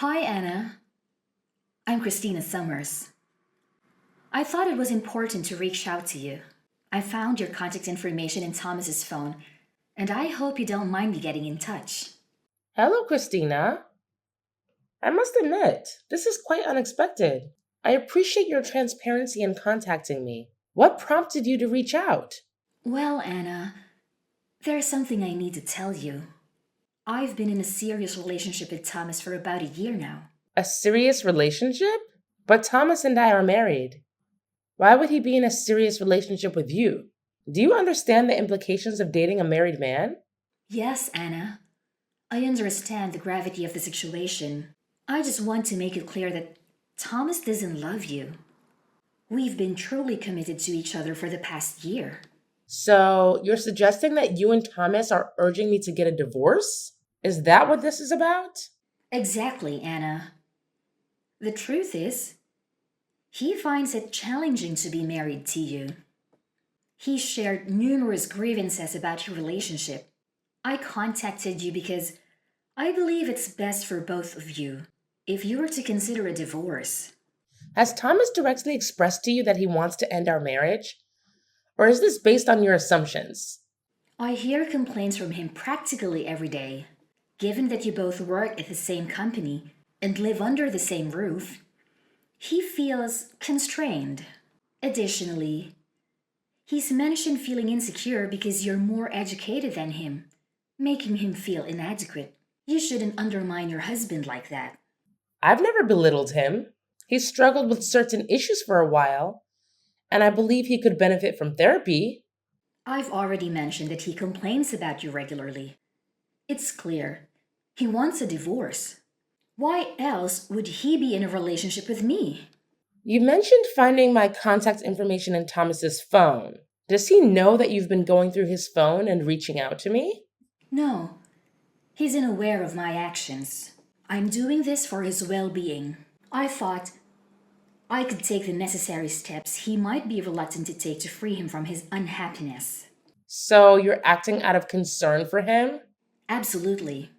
Hi, Anna. I'm Christina Summers. I thought it was important to reach out to you. I found your contact information in Thomas's phone, and I hope you don't mind me getting in touch. Hello, Christina. I must admit, this is quite unexpected. I appreciate your transparency in contacting me. What prompted you to reach out? Well, Anna, there's something I need to tell you. I've been in a serious relationship with Thomas for about a year now. A serious relationship? But Thomas and I are married. Why would he be in a serious relationship with you? Do you understand the implications of dating a married man? Yes, Anna, I understand the gravity of the situation. I just want to make it clear that Thomas doesn't love you. We've been truly committed to each other for the past year. So, you're suggesting that you and Thomas are urging me to get a divorce? Is that what this is about? Exactly, Anna. The truth is, he finds it challenging to be married to you. He shared numerous grievances about your relationship. I contacted you because I believe it's best for both of you if you were to consider a divorce. Has Thomas directly expressed to you that he wants to end our marriage? Or is this based on your assumptions? I hear complaints from him practically every day. Given that you both work at the same company and live under the same roof, he feels constrained. Additionally, he's mentioned feeling insecure because you're more educated than him, making him feel inadequate. You shouldn't undermine your husband like that. I've never belittled him. He struggled with certain issues for a while, and I believe he could benefit from therapy. I've already mentioned that he complains about you regularly. It's clear he wants a divorce. Why else would he be in a relationship with me? You mentioned finding my contact information in Thomas's phone. Does he know that you've been going through his phone and reaching out to me? No, he's unaware of my actions. I'm doing this for his well being. I thought I could take the necessary steps he might be reluctant to take to free him from his unhappiness. So you're acting out of concern for him? Absolutely.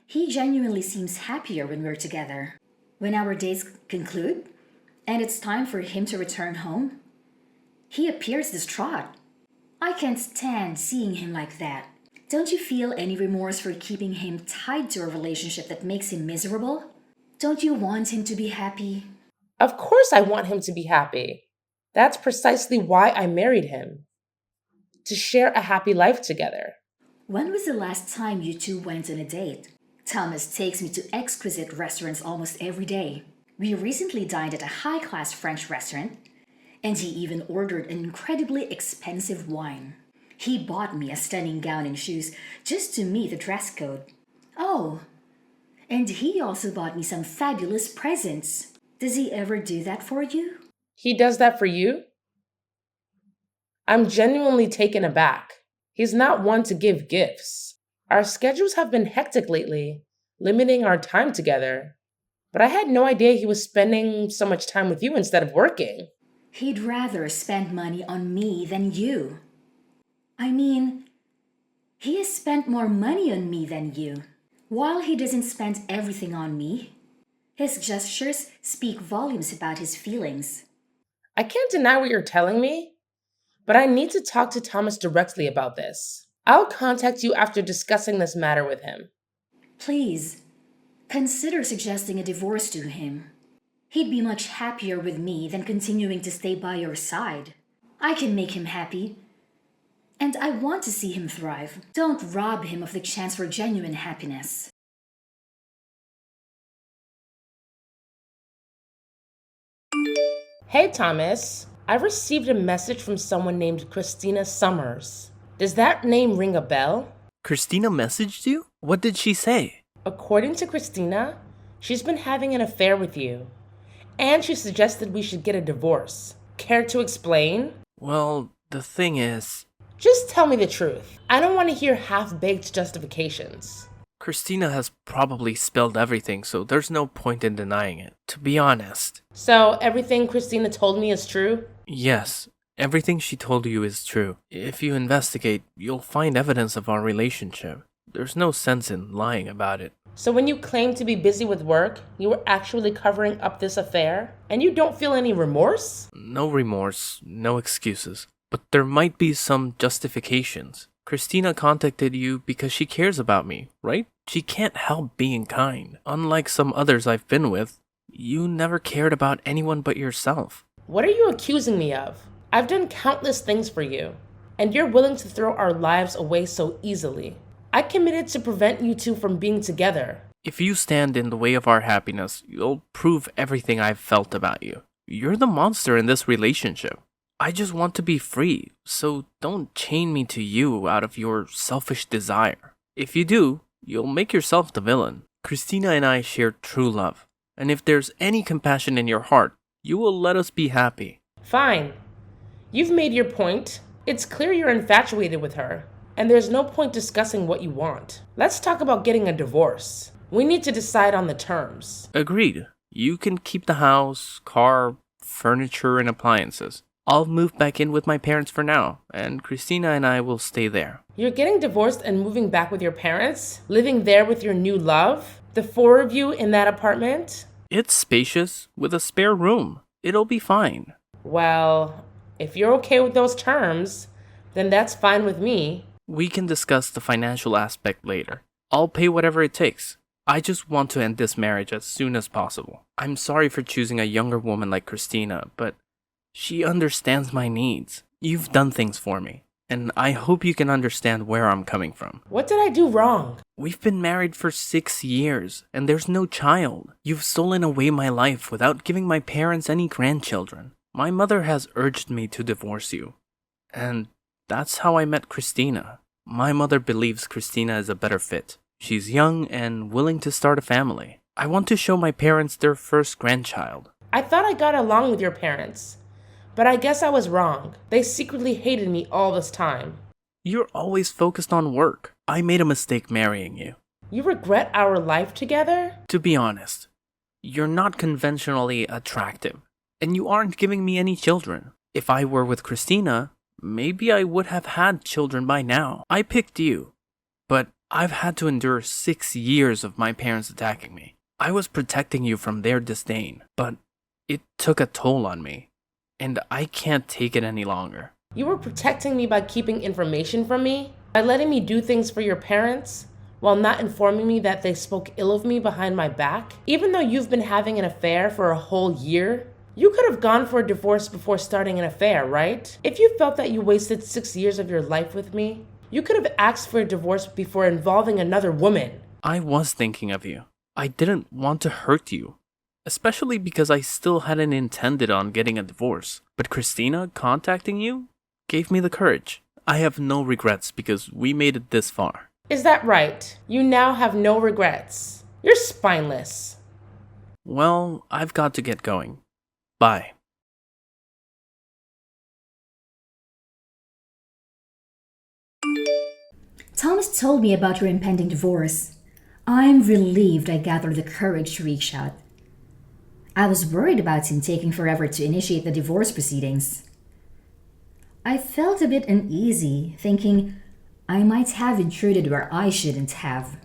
He genuinely seems happier when we're together. When our days conclude and it's time for him to return home, he appears distraught. I can't stand seeing him like that. Don't you feel any remorse for keeping him tied to a relationship that makes him miserable? Don't you want him to be happy? Of course, I want him to be happy. That's precisely why I married him, to share a happy life together. When was the last time you two went on a date? Thomas takes me to exquisite restaurants almost every day. We recently dined at a high class French restaurant, and he even ordered an incredibly expensive wine. He bought me a stunning gown and shoes just to meet the dress code. Oh, and he also bought me some fabulous presents. Does he ever do that for you? He does that for you? I'm genuinely taken aback. He's not one to give gifts. Our schedules have been hectic lately, limiting our time together. But I had no idea he was spending so much time with you instead of working. He'd rather spend money on me than you. I mean, he has spent more money on me than you. While he doesn't spend everything on me, his gestures speak volumes about his feelings. I can't deny what you're telling me, but I need to talk to Thomas directly about this. I'll contact you after discussing this matter with him. Please, consider suggesting a divorce to him. He'd be much happier with me than continuing to stay by your side. I can make him happy, and I want to see him thrive. Don't rob him of the chance for genuine happiness. Hey, Thomas. I received a message from someone named Christina Summers. Does that name ring a bell? Christina messaged you? What did she say? According to Christina, she's been having an affair with you, and she suggested we should get a divorce. Care to explain? Well, the thing is, Just tell me the truth. I don't want to hear half-baked justifications. Christina has probably spilled everything, so there's no point in denying it. To be honest, So, everything Christina told me is true? yes, everything she told you is true. If you investigate, you'll find evidence of our relationship. there's no sense in lying about it. So when you claim to be busy with work, you were actually covering up this affair? And you don't feel any remorse? No remorse, no excuses. But there might be some justifications. Christina contacted you because she cares about me, right? She can't help being kind. Unlike some others I've been with, you never cared about anyone but yourself. What are you accusing me of? I've done countless things for you, and you're willing to throw our lives away so easily. I committed to prevent you two from being together. If you stand in the way of our happiness, you'll prove everything I've felt about you. You're the monster in this relationship. I just want to be free, so don't chain me to you out of your selfish desire. If you do, you'll make yourself the villain. Christina and I share true love, and if there's any compassion in your heart, you will let us be happy. Fine. You've made your point. It's clear you're infatuated with her, and there's no point discussing what you want. Let's talk about getting a divorce. We need to decide on the terms. Agreed. You can keep the house, car, furniture, and appliances. I'll move back in with my parents for now, and Christina and I will stay there. You're getting divorced and moving back with your parents? Living there with your new love? The four of you in that apartment? It's spacious, with a spare room. It'll be fine. Well, if you're okay with those terms, then that's fine with me. We can discuss the financial aspect later. I'll pay whatever it takes. I just want to end this marriage as soon as possible. I'm sorry for choosing a younger woman like Christina, but she understands my needs. You've done things for me, and I hope you can understand where I'm coming from. What did I do wrong? We've been married for 6 years, and there's no child. You've stolen away my life without giving my parents any grandchildren. My mother has urged me to divorce you, and that's how I met Christina. My mother believes Christina is a better fit. She's young and willing to start a family. I want to show my parents their first grandchild. I thought I got along with your parents, but I guess I was wrong. They secretly hated me all this time. You're always focused on work. I made a mistake marrying you. You regret our life together? To be honest, you're not conventionally attractive, and you aren't giving me any children. If I were with Christina, maybe I would have had children by now. I picked you, but I've had to endure 6 years of my parents attacking me. I was protecting you from their disdain, but it took a toll on me, and I can't take it any longer. You were protecting me by keeping information from me? By letting me do things for your parents? While not informing me that they spoke ill of me behind my back? Even though you've been having an affair for a whole year? You could have gone for a divorce before starting an affair, right? If you felt that you wasted 6 years of your life with me, you could have asked for a divorce before involving another woman. I was thinking of you. I didn't want to hurt you, especially because I still hadn't intended on getting a divorce. But Christina contacting you gave me the courage. I have no regrets because we made it this far. Is that right? You now have no regrets. You're spineless. Well, I've got to get going. Bye. Thomas told me about your impending divorce. I'm relieved I gathered the courage to reach out. I was worried about him taking forever to initiate the divorce proceedings. I felt a bit uneasy, thinking I might have intruded where I shouldn't have.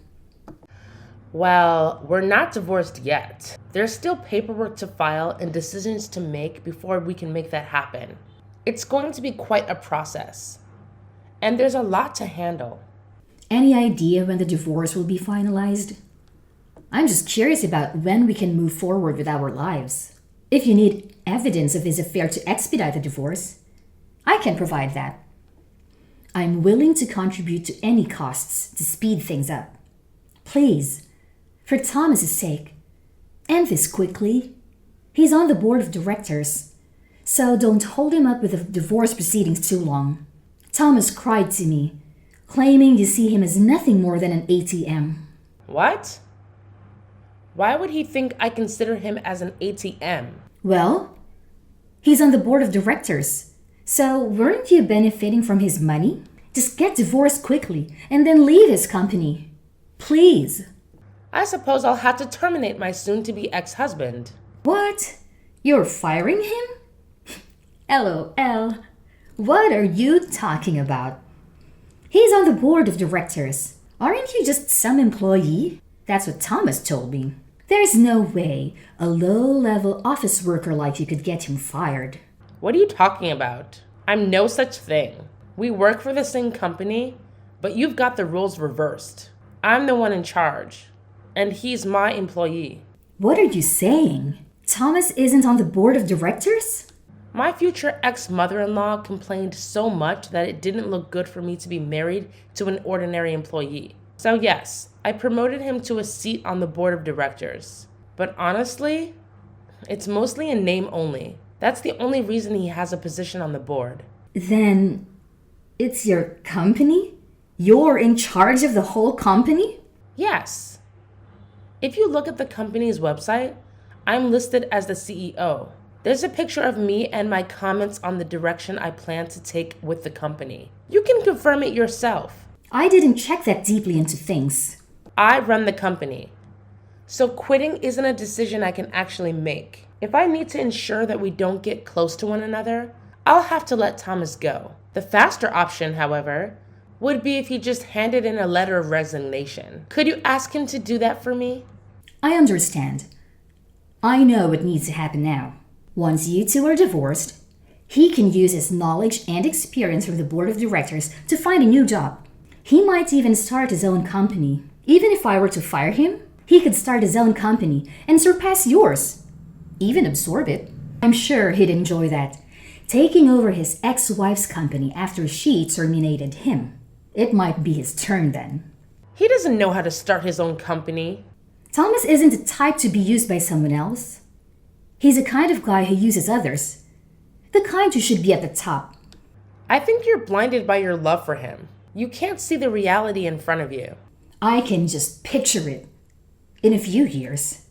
Well, we're not divorced yet. There's still paperwork to file and decisions to make before we can make that happen. It's going to be quite a process, and there's a lot to handle. Any idea when the divorce will be finalized? I'm just curious about when we can move forward with our lives. If you need evidence of his affair to expedite the divorce, I can provide that. I'm willing to contribute to any costs to speed things up. Please, for Thomas's sake, end this quickly. He's on the board of directors, so don't hold him up with the divorce proceedings too long. Thomas cried to me, claiming you see him as nothing more than an ATM. What? Why would he think I consider him as an ATM? Well, he's on the board of directors, so weren't you benefiting from his money? Just get divorced quickly and then leave his company. Please. I suppose I'll have to terminate my soon-to-be ex-husband. What? You're firing him? LOL. What are you talking about? He's on the board of directors. Aren't you just some employee? That's what Thomas told me. There's no way a low-level office worker like you could get him fired. What are you talking about? I'm no such thing. We work for the same company, but you've got the roles reversed. I'm the one in charge, and he's my employee. What are you saying? Thomas isn't on the board of directors? My future ex-mother-in-law complained so much that it didn't look good for me to be married to an ordinary employee. So yes, I promoted him to a seat on the board of directors. But honestly, it's mostly in name only. That's the only reason he has a position on the board. Then it's your company? You're in charge of the whole company? Yes. If you look at the company's website, I'm listed as the CEO. There's a picture of me and my comments on the direction I plan to take with the company. You can confirm it yourself. I didn't check that deeply into things. I run the company. So quitting isn't a decision I can actually make. If I need to ensure that we don't get close to one another, I'll have to let Thomas go. The faster option, however, would be if he just handed in a letter of resignation. Could you ask him to do that for me? I understand. I know what needs to happen now. Once you two are divorced, he can use his knowledge and experience from the board of directors to find a new job. He might even start his own company. Even if I were to fire him, he could start his own company and surpass yours. Even absorb it. I'm sure he'd enjoy that. Taking over his ex-wife's company after she terminated him. It might be his turn then. He doesn't know how to start his own company. Thomas isn't the type to be used by someone else. He's the kind of guy who uses others. The kind who should be at the top. I think you're blinded by your love for him. You can't see the reality in front of you. I can just picture it. In a few years,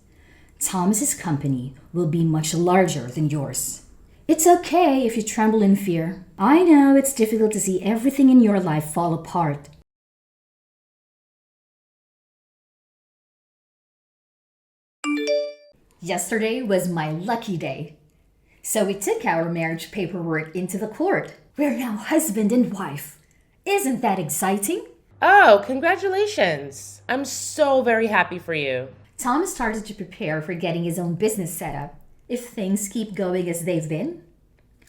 Thomas's company will be much larger than yours. It's okay if you tremble in fear. I know it's difficult to see everything in your life fall apart. Yesterday was my lucky day. So we took our marriage paperwork into the court. We're now husband and wife. Isn't that exciting? Oh, congratulations. I'm so very happy for you. Thomas started to prepare for getting his own business set up. If things keep going as they've been,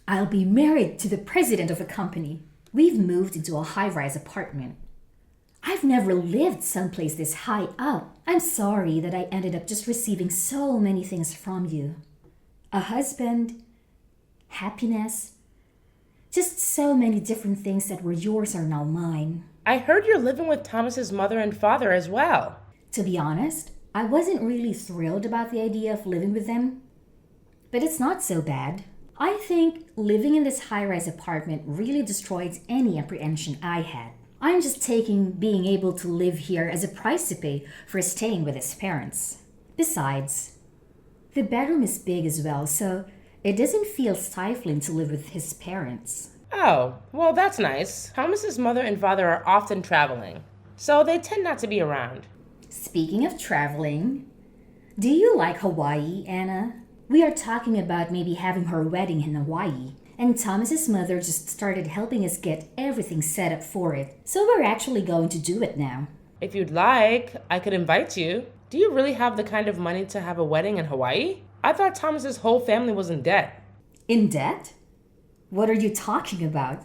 I'll be married to the president of a company. We've moved into a high-rise apartment. I've never lived someplace this high up. I'm sorry that I ended up just receiving so many things from you. A husband, happiness, just so many different things that were yours are now mine. I heard you're living with Thomas's mother and father as well. To be honest, I wasn't really thrilled about the idea of living with them. But it's not so bad. I think living in this high-rise apartment really destroyed any apprehension I had. I'm just taking being able to live here as a price to pay for staying with his parents. Besides, the bedroom is big as well, so it doesn't feel stifling to live with his parents. Oh, well, that's nice. Thomas's mother and father are often traveling, so they tend not to be around. Speaking of traveling, do you like Hawaii, Anna? We are talking about maybe having her wedding in Hawaii. And Thomas's mother just started helping us get everything set up for it. So we're actually going to do it now. If you'd like, I could invite you. Do you really have the kind of money to have a wedding in Hawaii? I thought Thomas's whole family was in debt. In debt? What are you talking about?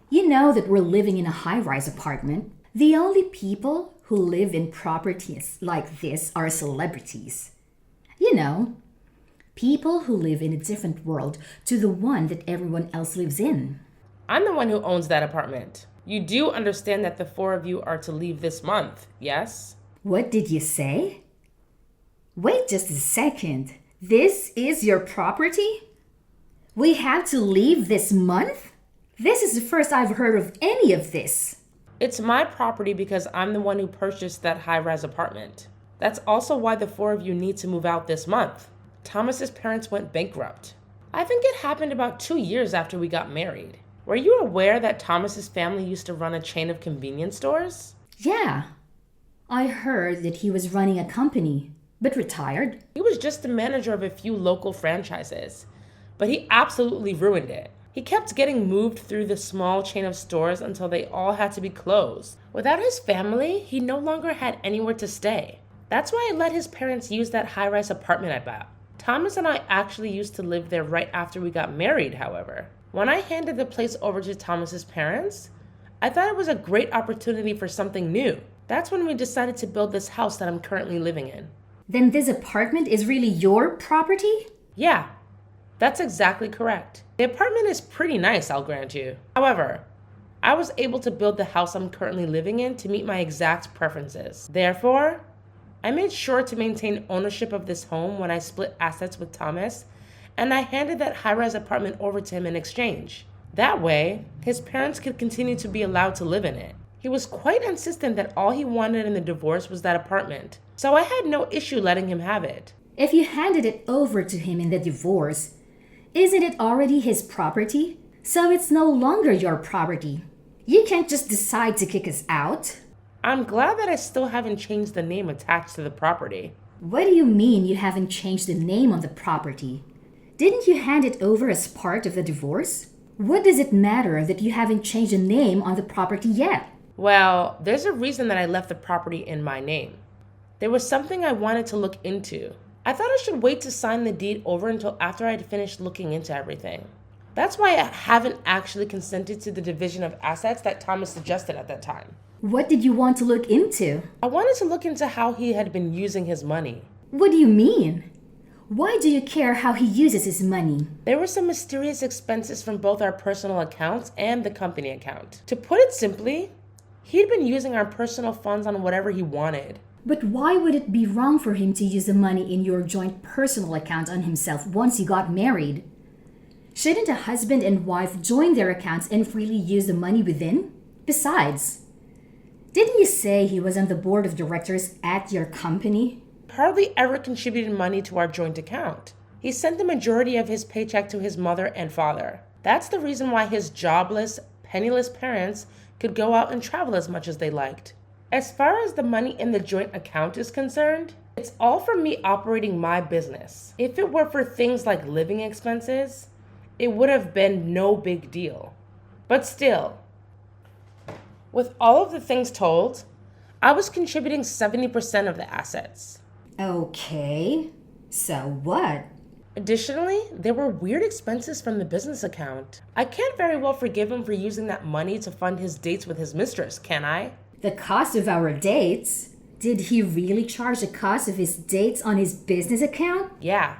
You know that we're living in a high-rise apartment. The only people who live in properties like this are celebrities. You know, people who live in a different world to the one that everyone else lives in. I'm the one who owns that apartment. You do understand that the four of you are to leave this month, yes? What did you say? Wait just a second. This is your property? We have to leave this month? This is the first I've heard of any of this. It's my property because I'm the one who purchased that high-rise apartment. That's also why the four of you need to move out this month. Thomas's parents went bankrupt. I think it happened about 2 years after we got married. Were you aware that Thomas's family used to run a chain of convenience stores? Yeah. I heard that he was running a company, but retired. He was just the manager of a few local franchises, but he absolutely ruined it. He kept getting moved through the small chain of stores until they all had to be closed. Without his family, he no longer had anywhere to stay. That's why I let his parents use that high-rise apartment I bought. Thomas and I actually used to live there right after we got married, however. When I handed the place over to Thomas's parents, I thought it was a great opportunity for something new. That's when we decided to build this house that I'm currently living in. Then this apartment is really your property? Yeah, that's exactly correct. The apartment is pretty nice, I'll grant you. However, I was able to build the house I'm currently living in to meet my exact preferences. Therefore, I made sure to maintain ownership of this home when I split assets with Thomas, and I handed that high-rise apartment over to him in exchange. That way, his parents could continue to be allowed to live in it. He was quite insistent that all he wanted in the divorce was that apartment, so I had no issue letting him have it. If you handed it over to him in the divorce, isn't it already his property? So it's no longer your property. You can't just decide to kick us out. I'm glad that I still haven't changed the name attached to the property. What do you mean you haven't changed the name on the property? Didn't you hand it over as part of the divorce? What does it matter that you haven't changed the name on the property yet? Well, there's a reason that I left the property in my name. There was something I wanted to look into. I thought I should wait to sign the deed over until after I'd finished looking into everything. That's why I haven't actually consented to the division of assets that Thomas suggested at that time. What did you want to look into? I wanted to look into how he had been using his money. What do you mean? Why do you care how he uses his money? There were some mysterious expenses from both our personal accounts and the company account. To put it simply, he'd been using our personal funds on whatever he wanted. But why would it be wrong for him to use the money in your joint personal account on himself once you got married? Shouldn't a husband and wife join their accounts and freely use the money within? Besides, didn't you say he was on the board of directors at your company? Hardly ever contributed money to our joint account. He sent the majority of his paycheck to his mother and father. That's the reason why his jobless, penniless parents could go out and travel as much as they liked. As far as the money in the joint account is concerned, it's all from me operating my business. If it were for things like living expenses, it would have been no big deal. But still, with all of the things told, I was contributing 70% of the assets. Okay, so what? Additionally, there were weird expenses from the business account. I can't very well forgive him for using that money to fund his dates with his mistress, can I? The cost of our dates? Did he really charge the cost of his dates on his business account? Yeah.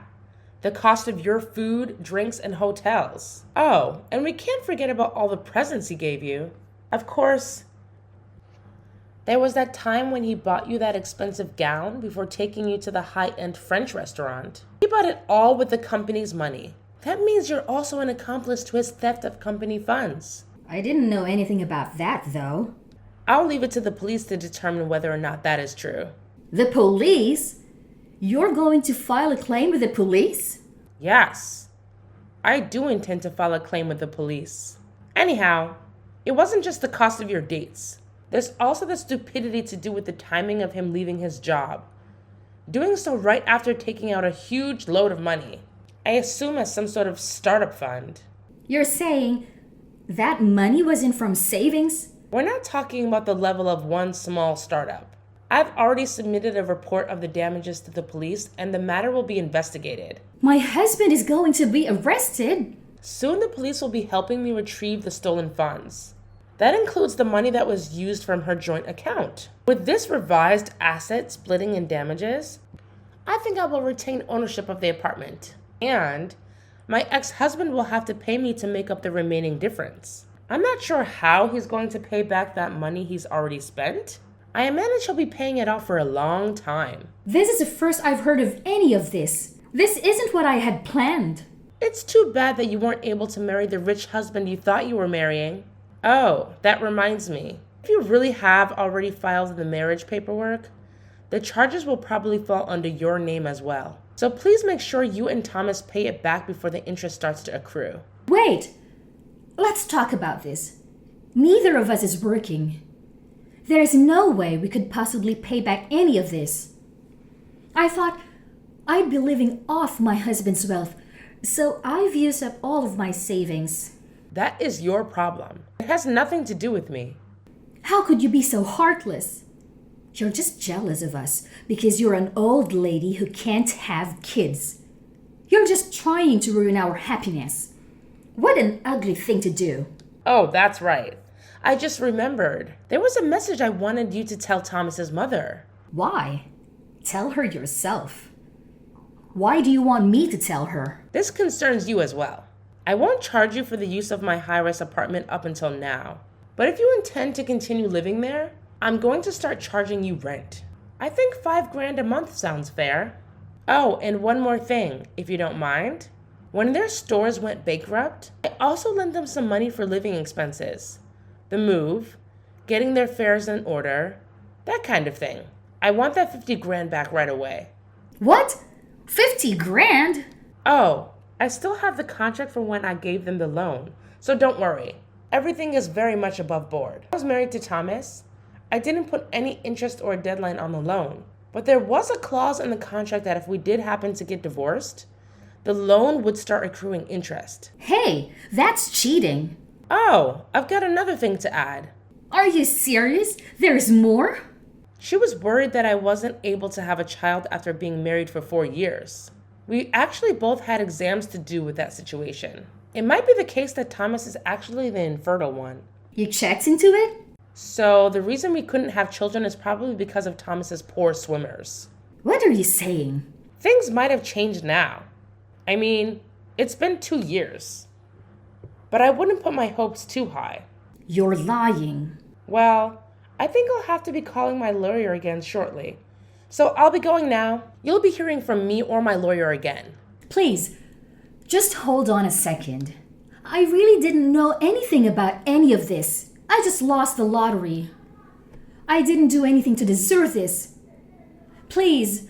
The cost of your food, drinks, and hotels. Oh, and we can't forget about all the presents he gave you. Of course, there was that time when he bought you that expensive gown before taking you to the high-end French restaurant. He bought it all with the company's money. That means you're also an accomplice to his theft of company funds. I didn't know anything about that, though. I'll leave it to the police to determine whether or not that is true. The police? You're going to file a claim with the police? Yes. I do intend to file a claim with the police. Anyhow, it wasn't just the cost of your dates. There's also the stupidity to do with the timing of him leaving his job. Doing so right after taking out a huge load of money. I assume as some sort of startup fund. You're saying that money wasn't from savings? We're not talking about the level of one small startup. I've already submitted a report of the damages to the police and the matter will be investigated. My husband is going to be arrested. Soon the police will be helping me retrieve the stolen funds. That includes the money that was used from her joint account. With this revised asset splitting and damages, I think I will retain ownership of the apartment. And my ex-husband will have to pay me to make up the remaining difference. I'm not sure how he's going to pay back that money he's already spent. I imagine he'll be paying it off for a long time. This is the first I've heard of any of this. This isn't what I had planned. It's too bad that you weren't able to marry the rich husband you thought you were marrying. Oh, that reminds me. If you really have already filed the marriage paperwork, the charges will probably fall under your name as well. So please make sure you and Thomas pay it back before the interest starts to accrue. Wait! Let's talk about this. Neither of us is working. There's no way we could possibly pay back any of this. I thought I'd be living off my husband's wealth, so I've used up all of my savings. That is your problem. It has nothing to do with me. How could you be so heartless? You're just jealous of us because you're an old lady who can't have kids. You're just trying to ruin our happiness. What an ugly thing to do. Oh, that's right. I just remembered. There was a message I wanted you to tell Thomas's mother. Why? Tell her yourself. Why do you want me to tell her? This concerns you as well. I won't charge you for the use of my high-rise apartment up until now. But if you intend to continue living there, I'm going to start charging you rent. I think $5,000 a month sounds fair. Oh, and one more thing, if you don't mind. When their stores went bankrupt, I also lent them some money for living expenses. The move, getting their fares in order, that kind of thing. I want that $50,000 back right away. What? 50 grand? Oh, I still have the contract from when I gave them the loan, so don't worry. Everything is very much above board. I was married to Thomas. I didn't put any interest or deadline on the loan, but there was a clause in the contract that if we did happen to get divorced, the loan would start accruing interest. Hey, that's cheating. Oh, I've got another thing to add. Are you serious? There's more? She was worried that I wasn't able to have a child after being married for 4 years. We actually both had exams to do with that situation. It might be the case that Thomas is actually the infertile one. You checked into it? So the reason we couldn't have children is probably because of Thomas's poor swimmers. What are you saying? Things might have changed now. I mean, it's been 2 years. But I wouldn't put my hopes too high. You're lying. Well, I think I'll have to be calling my lawyer again shortly. So I'll be going now. You'll be hearing from me or my lawyer again. Please, just hold on a second. I really didn't know anything about any of this. I just lost the lottery. I didn't do anything to deserve this. Please,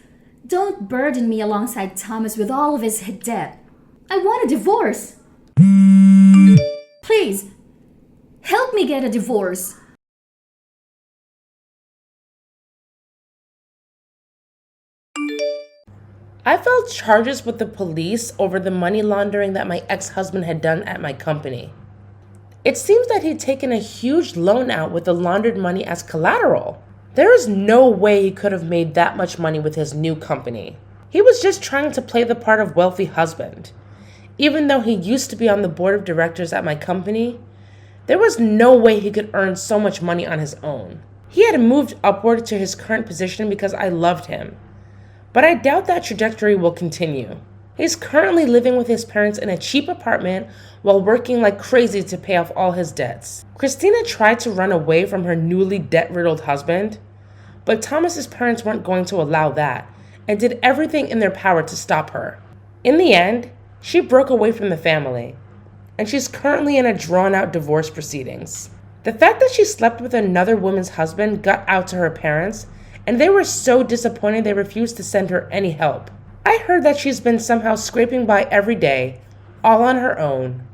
don't burden me alongside Thomas with all of his debt. I want a divorce. Please, help me get a divorce. I filed charges with the police over the money laundering that my ex-husband had done at my company. It seems that he'd taken a huge loan out with the laundered money as collateral. There is no way he could have made that much money with his new company. He was just trying to play the part of wealthy husband. Even though he used to be on the board of directors at my company, there was no way he could earn so much money on his own. He had moved upward to his current position because I loved him. But I doubt that trajectory will continue. He's currently living with his parents in a cheap apartment while working like crazy to pay off all his debts. Christina tried to run away from her newly debt-riddled husband, but Thomas's parents weren't going to allow that and did everything in their power to stop her. In the end, she broke away from the family, and she's currently in a drawn-out divorce proceedings. The fact that she slept with another woman's husband got out to her parents, and they were so disappointed they refused to send her any help. I heard that she's been somehow scraping by every day, all on her own.